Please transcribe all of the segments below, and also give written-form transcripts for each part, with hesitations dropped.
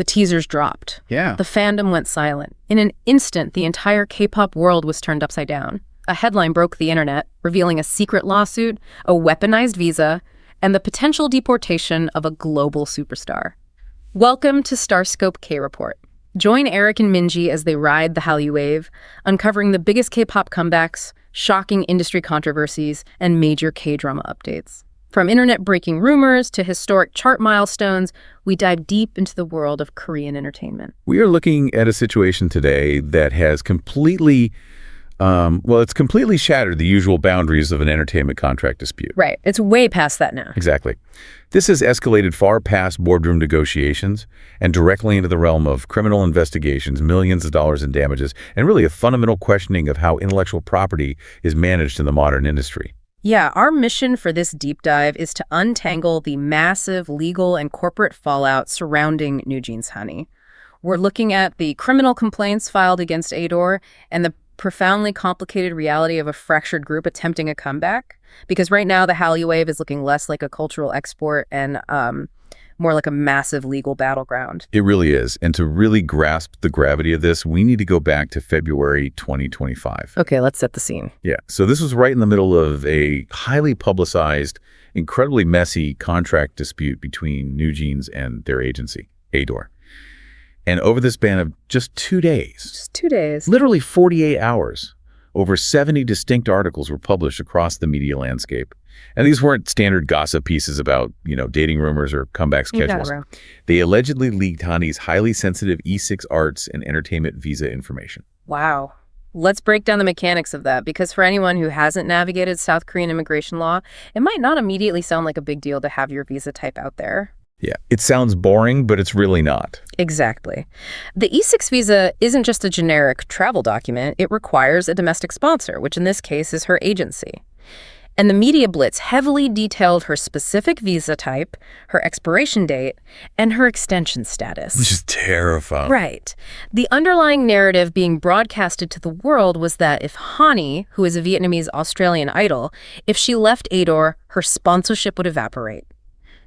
the teasers dropped. Yeah. The fandom went silent. In an instant, the entire K-pop world was turned upside down. A headline broke the internet, revealing a secret lawsuit, a weaponized visa, and the potential deportation of a global superstar. Welcome to StarScope K-Report. Join Eric and Minji as they ride the Hallyu wave, uncovering the biggest K-pop comebacks, shocking industry controversies, and major K-drama updates. From internet-breaking rumors to historic chart milestones, we dive deep into the world of Korean entertainment. We are looking at a situation today that has completely, it's completely shattered the usual boundaries of an entertainment contract dispute. Right. It's way past that now. Exactly. This has escalated far past boardroom negotiations and directly into the realm of criminal investigations, millions of dollars in damages, and really a fundamental questioning of how intellectual property is managed in the modern industry. Yeah, our mission for this deep dive is to untangle the massive legal and corporate fallout surrounding NewJeans Hanni. We're looking at the criminal complaints filed against ADOR and the profoundly complicated reality of a fractured group attempting a comeback. Because right now, the Hallyu wave is looking less like a cultural export and more like a massive legal battleground. It really is. And to really grasp the gravity of this, we need to go back to February 2025. Okay, let's set the scene. Yeah. So this was right in the middle of a highly publicized, incredibly messy contract dispute between NewJeans and their agency, ADOR. And over the span of just 2 days. Just 2 days. Literally 48 hours. Over 70 distinct articles were published across the media landscape. And these weren't standard gossip pieces about, dating rumors or comeback schedules. They allegedly leaked Hanni's highly sensitive E6 arts and entertainment visa information. Wow. Let's break down the mechanics of that, because for anyone who hasn't navigated South Korean immigration law, it might not immediately sound like a big deal to have your visa type out there. Yeah, it sounds boring, but it's really not. Exactly. The E6 visa isn't just a generic travel document. It requires a domestic sponsor, which in this case is her agency. And the media blitz heavily detailed her specific visa type, her expiration date, and her extension status. Which is terrifying. Right. The underlying narrative being broadcasted to the world was that if Hanni, who is a Vietnamese Australian idol, if she left ADOR, her sponsorship would evaporate.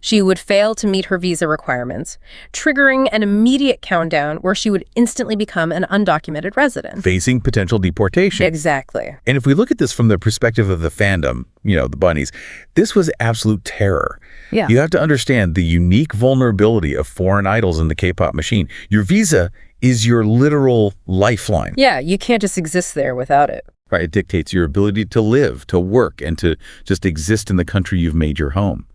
She would fail to meet her visa requirements, triggering an immediate countdown where she would instantly become an undocumented resident. Facing potential deportation. Exactly. And if we look at this from the perspective of the fandom, the bunnies, this was absolute terror. Yeah. You have to understand the unique vulnerability of foreign idols in the K-pop machine. Your visa is your literal lifeline. Yeah, you can't just exist there without it. Right, it dictates your ability to live, to work, and to just exist in the country you've made your home.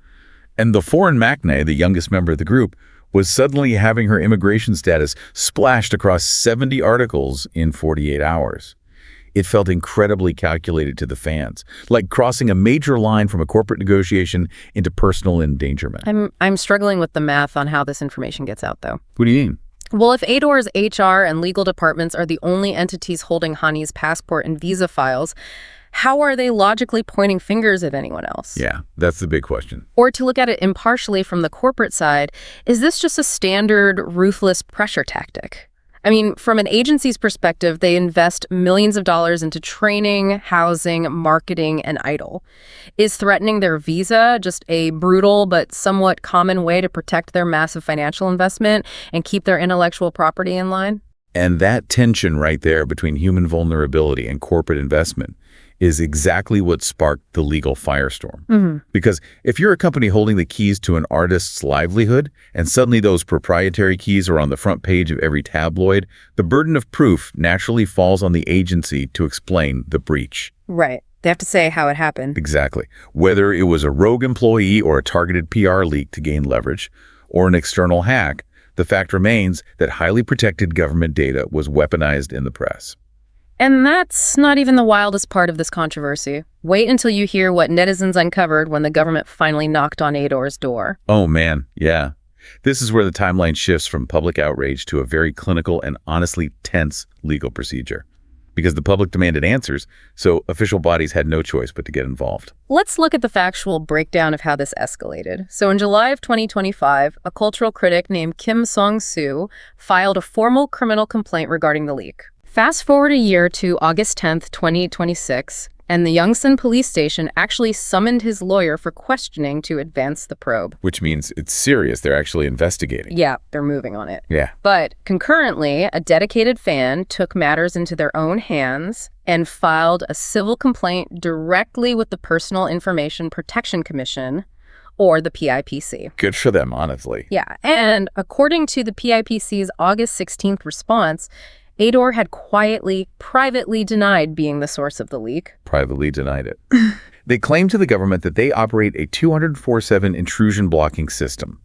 And the foreign maknae, the youngest member of the group, was suddenly having her immigration status splashed across 70 articles in 48 hours. It felt incredibly calculated to the fans, like crossing a major line from a corporate negotiation into personal endangerment. I'm struggling with the math on how this information gets out, though. What do you mean? Well, if ADOR's HR and legal departments are the only entities holding Hanni's passport and visa files, how are they logically pointing fingers at anyone else? Yeah, that's the big question. Or to look at it impartially from the corporate side, is this just a standard ruthless pressure tactic? I mean, from an agency's perspective, they invest millions of dollars into training, housing, marketing, and idol. Is threatening their visa just a brutal but somewhat common way to protect their massive financial investment and keep their intellectual property in line? And that tension right there between human vulnerability and corporate investment is exactly what sparked the legal firestorm. Mm-hmm. Because if you're a company holding the keys to an artist's livelihood, and suddenly those proprietary keys are on the front page of every tabloid, the burden of proof naturally falls on the agency to explain the breach. Right. They have to say how it happened. Exactly. Whether it was a rogue employee or a targeted PR leak to gain leverage, or an external hack, the fact remains that highly protected government data was weaponized in the press. And that's not even the wildest part of this controversy. Wait until you hear what netizens uncovered when the government finally knocked on ADOR's door. Oh man, yeah. This is where the timeline shifts from public outrage to a very clinical and honestly tense legal procedure. Because the public demanded answers, so official bodies had no choice but to get involved. Let's look at the factual breakdown of how this escalated. So in July of 2025, a cultural critic named Kim Song-soo filed a formal criminal complaint regarding the leak. Fast forward a year to August 10th, 2026, And the Yongsan police station actually summoned his lawyer for questioning to advance the probe. Which means it's serious. They're actually investigating. Yeah, they're moving on it. Yeah. But concurrently, a dedicated fan took matters into their own hands and filed a civil complaint directly with the Personal Information Protection Commission, or the PIPC. Good for them, honestly. Yeah, and according to the PIPC's August 16th response, ADOR had quietly, privately denied being the source of the leak. Privately denied it. They claimed to the government that they operate a 24/7 intrusion blocking system,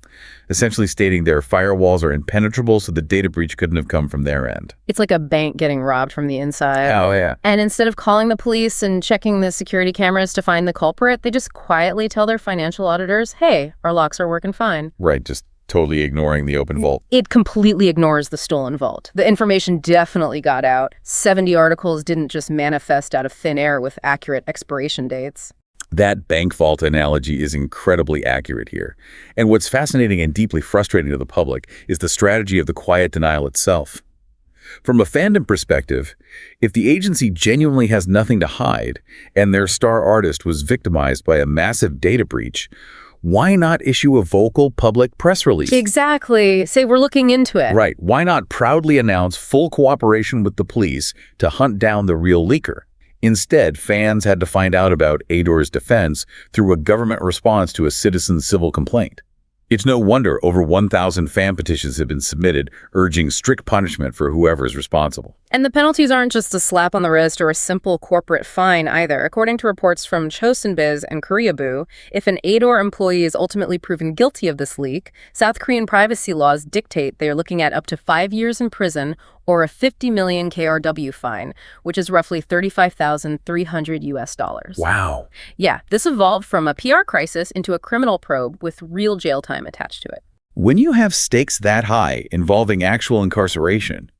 essentially stating their firewalls are impenetrable so the data breach couldn't have come from their end. It's like a bank getting robbed from the inside. Oh, yeah. And instead of calling the police and checking the security cameras to find the culprit, they just quietly tell their financial auditors, hey, our locks are working fine. Right, just totally ignoring the open vault. It completely ignores the stolen vault. The information definitely got out. 70 articles didn't just manifest out of thin air with accurate expiration dates. That bank vault analogy is incredibly accurate here. And what's fascinating and deeply frustrating to the public is the strategy of the quiet denial itself. From a fandom perspective, if the agency genuinely has nothing to hide and their star artist was victimized by a massive data breach, why not issue a vocal public press release? Exactly. Say we're looking into it. Right. Why not proudly announce full cooperation with the police to hunt down the real leaker? Instead, fans had to find out about ADOR's defense through a government response to a citizen's civil complaint. It's no wonder over 1,000 fan petitions have been submitted urging strict punishment for whoever is responsible. And the penalties aren't just a slap on the wrist or a simple corporate fine either. According to reports from Chosunbiz and Koreaboo, if an ADOR employee is ultimately proven guilty of this leak, South Korean privacy laws dictate they are looking at up to 5 years in prison or a 50 million KRW fine, which is roughly $35,300 US. Wow. Yeah, this evolved from a PR crisis into a criminal probe with real jail time attached to it. When you have stakes that high involving actual incarceration,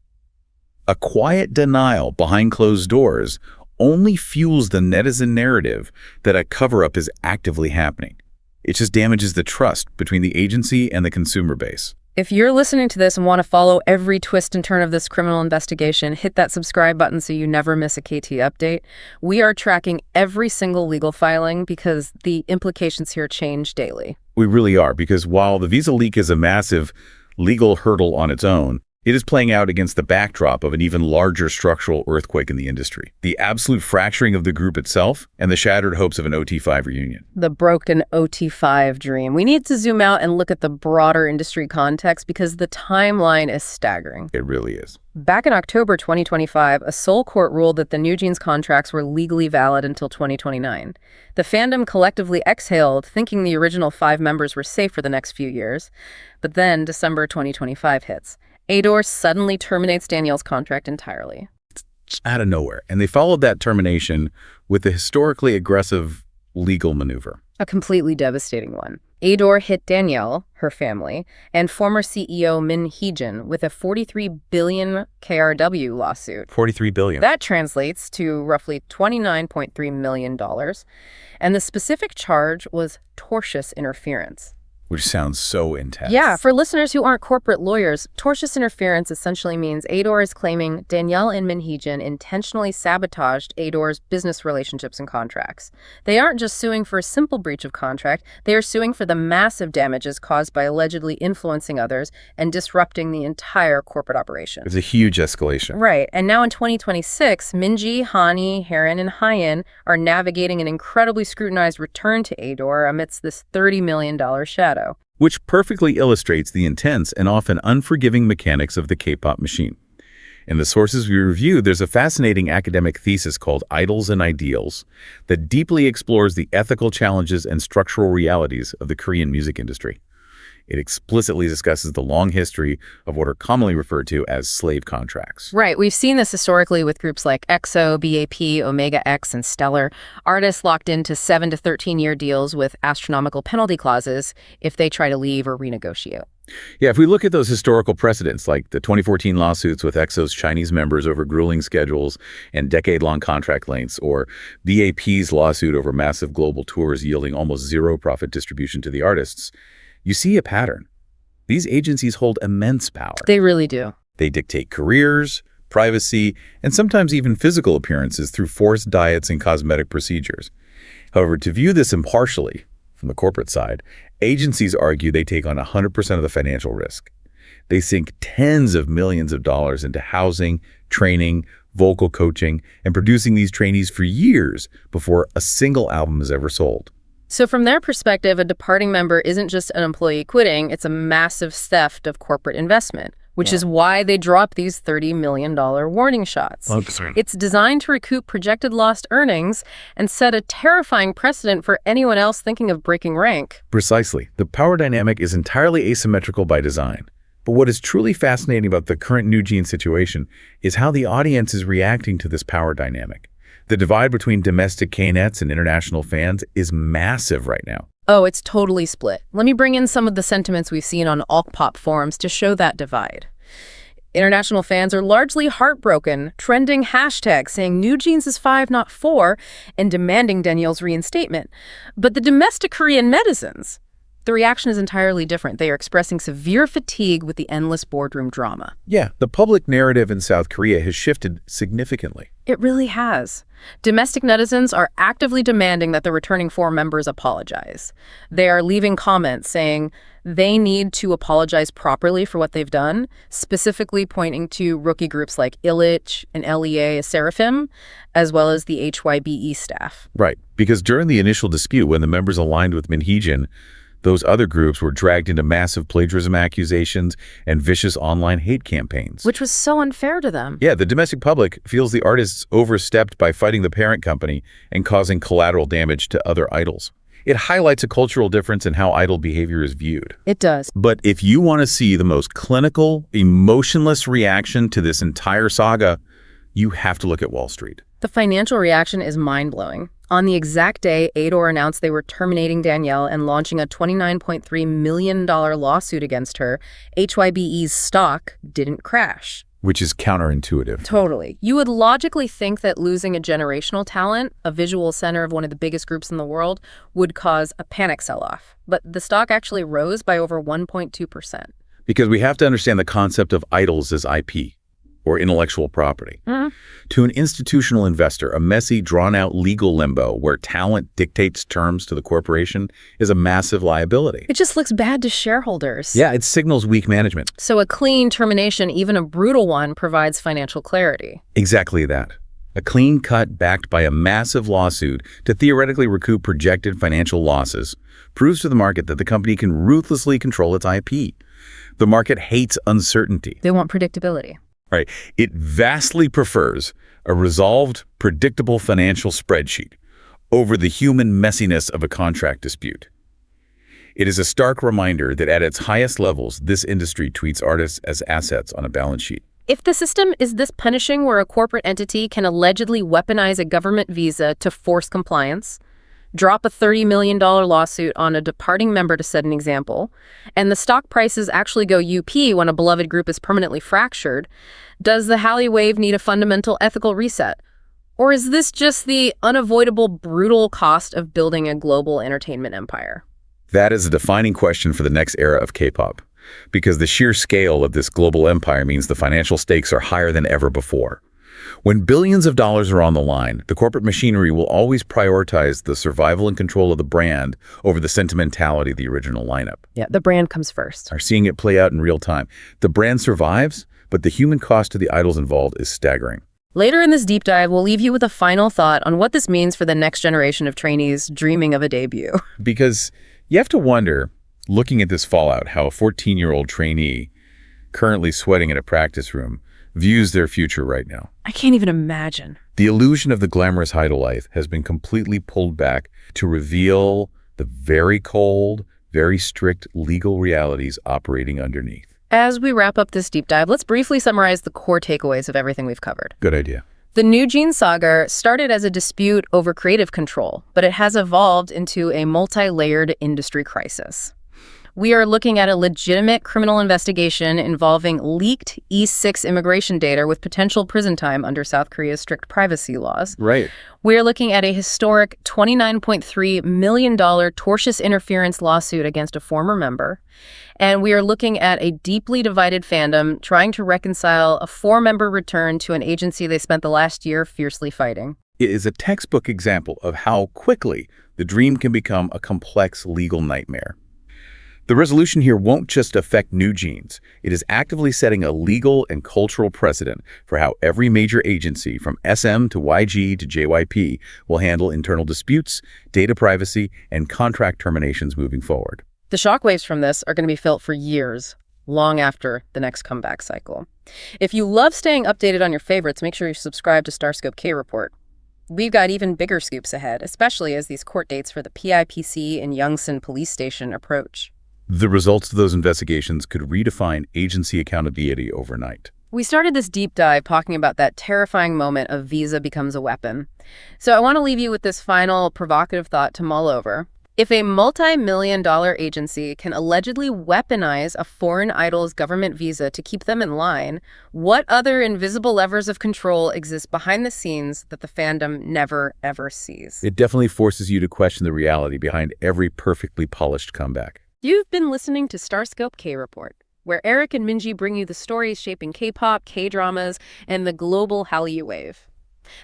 a quiet denial behind closed doors only fuels the netizen narrative that a cover-up is actively happening. It just damages the trust between the agency and the consumer base. If you're listening to this and want to follow every twist and turn of this criminal investigation, hit that subscribe button so you never miss a KT update. We are tracking every single legal filing because the implications here change daily. We really are, because while the visa leak is a massive legal hurdle on its own, it is playing out against the backdrop of an even larger structural earthquake in the industry. The absolute fracturing of the group itself and the shattered hopes of an OT5 reunion. The broken OT5 dream. We need to zoom out and look at the broader industry context because the timeline is staggering. It really is. Back in October 2025, a Seoul court ruled that the NewJeans contracts were legally valid until 2029. The fandom collectively exhaled, thinking the original 5 members were safe for the next few years. But then December 2025 hits. ADOR suddenly terminates Danielle's contract entirely. Out of nowhere. And they followed that termination with a historically aggressive legal maneuver. A completely devastating one. ADOR hit Danielle, her family, and former CEO Min Hee-jin with a 43 billion KRW lawsuit. 43 billion. That translates to roughly $29.3 million. And the specific charge was tortious interference. Which sounds so intense. Yeah, for listeners who aren't corporate lawyers, tortious interference essentially means ADOR is claiming Danielle and Min Hee-jin intentionally sabotaged ADOR's business relationships and contracts. They aren't just suing for a simple breach of contract, they are suing for the massive damages caused by allegedly influencing others and disrupting the entire corporate operation. It's a huge escalation. Right, and now in 2026, Minji, Hanni, Harin, and Hyein are navigating an incredibly scrutinized return to ADOR amidst this $30 million shadow. Which perfectly illustrates the intense and often unforgiving mechanics of the K-pop machine. In the sources we reviewed, there's a fascinating academic thesis called Idols and Ideals that deeply explores the ethical challenges and structural realities of the Korean music industry. It explicitly discusses the long history of what are commonly referred to as slave contracts. Right. We've seen this historically with groups like EXO, BAP, Omega X, and Stellar. Artists locked into 7 to 13-year deals with astronomical penalty clauses if they try to leave or renegotiate. Yeah, if we look at those historical precedents, like the 2014 lawsuits with EXO's Chinese members over grueling schedules and decade-long contract lengths, or BAP's lawsuit over massive global tours yielding almost zero profit distribution to the artists, you see a pattern. These agencies hold immense power. They really do. They dictate careers, privacy, and sometimes even physical appearances through forced diets and cosmetic procedures. However, to view this impartially, from the corporate side, agencies argue they take on 100% of the financial risk. They sink tens of millions of dollars into housing, training, vocal coaching, and producing these trainees for years before a single album is ever sold. So from their perspective, a departing member isn't just an employee quitting, it's a massive theft of corporate investment, which is why they drop these $30 million warning shots. It's designed to recoup projected lost earnings and set a terrifying precedent for anyone else thinking of breaking rank. Precisely. The power dynamic is entirely asymmetrical by design. But what is truly fascinating about the current NewJeans situation is how the audience is reacting to this power dynamic. The divide between domestic K-nets and international fans is massive right now. Oh, it's totally split. Let me bring in some of the sentiments we've seen on Kpop forums to show that divide. International fans are largely heartbroken, trending hashtags saying NewJeans is 5, not 4, and demanding Danielle's reinstatement. But the domestic Korean netizens, the reaction is entirely different. They are expressing severe fatigue with the endless boardroom drama. Yeah, the public narrative in South Korea has shifted significantly. It really has. Domestic netizens are actively demanding that the returning 4 members apologize. They are leaving comments saying they need to apologize properly for what they've done, specifically pointing to rookie groups like Illich and LEA Seraphim, as well as the HYBE staff. Right, because during the initial dispute, when the members aligned with Min Hee-jin, those other groups were dragged into massive plagiarism accusations and vicious online hate campaigns. Which was so unfair to them. Yeah, the domestic public feels the artists overstepped by fighting the parent company and causing collateral damage to other idols. It highlights a cultural difference in how idol behavior is viewed. It does. But if you want to see the most clinical, emotionless reaction to this entire saga, you have to look at Wall Street. The financial reaction is mind-blowing. On the exact day, ADOR announced they were terminating Danielle and launching a $29.3 million lawsuit against her, HYBE's stock didn't crash. Which is counterintuitive. Totally. You would logically think that losing a generational talent, a visual center of one of the biggest groups in the world, would cause a panic sell-off. But the stock actually rose by over 1.2%. Because we have to understand the concept of idols as IP, or intellectual property. To an institutional investor, a messy, drawn-out legal limbo where talent dictates terms to the corporation is a massive liability. It just looks bad to shareholders. Yeah, it signals weak management. So a clean termination, even a brutal one, provides financial clarity. Exactly that. A clean cut backed by a massive lawsuit to theoretically recoup projected financial losses proves to the market that the company can ruthlessly control its IP. The market hates uncertainty. They want predictability. Right. It vastly prefers a resolved, predictable financial spreadsheet over the human messiness of a contract dispute. It is a stark reminder that at its highest levels, this industry treats artists as assets on a balance sheet. If the system is this punishing where a corporate entity can allegedly weaponize a government visa to force compliance, drop a $30 million lawsuit on a departing member to set an example, and the stock prices actually go UP when a beloved group is permanently fractured, does the Hallyu wave need a fundamental ethical reset? Or is this just the unavoidable, brutal cost of building a global entertainment empire? That is a defining question for the next era of K-pop, because the sheer scale of this global empire means the financial stakes are higher than ever before. When billions of dollars are on the line, the corporate machinery will always prioritize the survival and control of the brand over the sentimentality of the original lineup. Yeah, the brand comes first. Are seeing it play out in real time. The brand survives, but the human cost to the idols involved is staggering. Later in this deep dive, we'll leave you with a final thought on what this means for the next generation of trainees dreaming of a debut. Because you have to wonder, looking at this fallout, how a 14-year-old trainee currently sweating in a practice room views their future right now. I can't even imagine. The illusion of the glamorous idol life has been completely pulled back to reveal the very cold, very strict legal realities operating underneath. As we wrap up this deep dive, let's briefly summarize the core takeaways of everything we've covered. Good idea. The NewJeans saga started as a dispute over creative control, but it has evolved into a multi-layered industry crisis. We are looking at a legitimate criminal investigation involving leaked E6 immigration data with potential prison time under South Korea's strict privacy laws. Right. We're looking at a historic $29.3 million tortious interference lawsuit against a former member. And we are looking at a deeply divided fandom trying to reconcile a four-member return to an agency they spent the last year fiercely fighting. It is a textbook example of how quickly the dream can become a complex legal nightmare. The resolution here won't just affect NewJeans. It is actively setting a legal and cultural precedent for how every major agency, from SM to YG to JYP, will handle internal disputes, data privacy, and contract terminations moving forward. The shockwaves from this are going to be felt for years, long after the next comeback cycle. If you love staying updated on your favorites, make sure you subscribe to StarScope K-Report. We've got even bigger scoops ahead, especially as these court dates for the PIPC and Yongsan police station approach. The results of those investigations could redefine agency accountability overnight. We started this deep dive talking about that terrifying moment of visa becomes a weapon. So I want to leave you with this final provocative thought to mull over. If a multi-million-dollar agency can allegedly weaponize a foreign idol's government visa to keep them in line, what other invisible levers of control exist behind the scenes that the fandom never, ever sees? It definitely forces you to question the reality behind every perfectly polished comeback. You've been listening to StarScope K-Report, where Eric and Minji bring you the stories shaping K-pop, K-dramas, and the global Hallyu wave.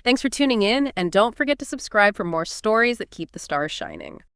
Thanks for tuning in, and don't forget to subscribe for more stories that keep the stars shining.